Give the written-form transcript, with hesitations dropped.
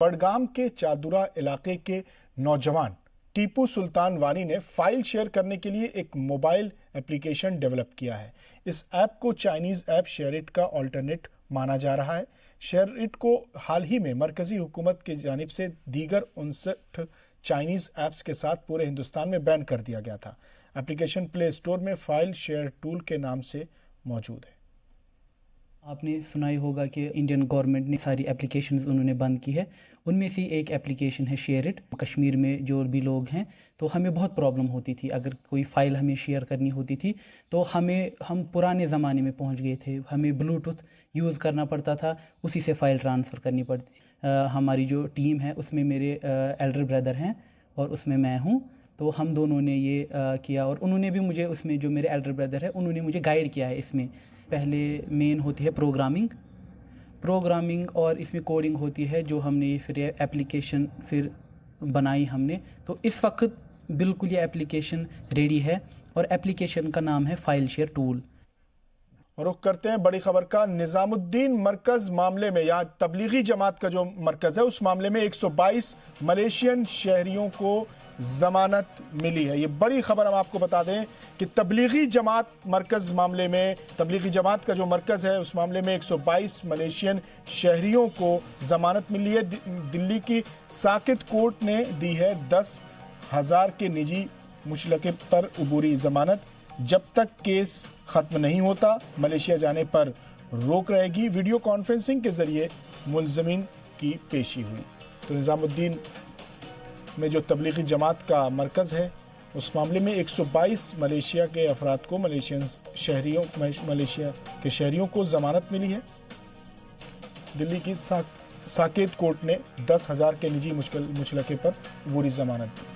बड़गाम के चादुरा इलाके के नौजवान टीपू सुल्तान वानी ने फाइल शेयर करने के लिए एक मोबाइल एप्लीकेशन डेवलप किया है। इस ऐप को चाइनीज ऐप शेयरिट का ऑल्टरनेट माना जा रहा है। शेयरिट को हाल ही में मरकजी हुकूमत की जानिब से दीगर 59 चाइनीज ऐप्स के साथ पूरे हिंदुस्तान में बैन कर दिया गया था। एप्लीकेशन प्ले स्टोर में फाइल शेयर टूल के नाम से मौजूद है। आपने सुना ही होगा कि इंडियन गवर्नमेंट ने सारी एप्लीकेशंस उन्होंने बंद की है। उनमें से एक एप्लीकेशन है शेयरिट। कश्मीर में जो भी लोग हैं तो हमें बहुत प्रॉब्लम होती थी, अगर कोई फ़ाइल हमें शेयर करनी होती थी तो हम पुराने ज़माने में पहुंच गए थे। हमें ब्लूटूथ यूज़ करना पड़ता था, उसी से फ़ाइल ट्रांसफ़र करनी पड़ती थी। हमारी जो टीम है उसमें मेरे एल्डर ब्रदर हैं और उसमें मैं हूँ, तो हम दोनों ने ये किया और उन्होंने भी मुझे उसमें, जो मेरे एल्डर ब्रदर है उन्होंने मुझे गाइड किया है। इसमें पहले मेन होती है प्रोग्रामिंग और इसमें कोडिंग होती है, जो हमने फिर एप्लीकेशन फिर बनाई हमने। तो इस वक्त बिल्कुल ये एप्लीकेशन रेडी है और एप्लीकेशन का नाम है फाइल शेयर टूल। रुख करते हैं बड़ी खबर का। निजामुद्दीन मरकज मामले में, या तबलीगी जमात का जो मरकज है, उस मामले में 122 मलेशियन शहरियों को जमानत मिली है। ये बड़ी खबर हम आपको बता दें कि तबलीगी जमात मरकज मामले में, तबलीगी जमात का जो मरकज है उस मामले में 122 मलेशियन शहरियों को जमानत मिली है। दिल्ली की साकित कोर्ट ने दी है 10,000 के निजी मुचलके पर अबूरी जमानत। जब तक केस खत्म नहीं होता मलेशिया जाने पर रोक रहेगी। वीडियो कॉन्फ्रेंसिंग के जरिए मुलजमीन की पेशी हुई। तो निजामुद्दीन में जो तबलीगी जमात का मरकज़ है उस मामले में 122 मलेशिया के अफराद को, मलेशिया के शहरियों को ज़मानत मिली है। दिल्ली की साकेत कोर्ट ने 10,000 के निजी मुचलके पर अबूरी ज़मानत दी।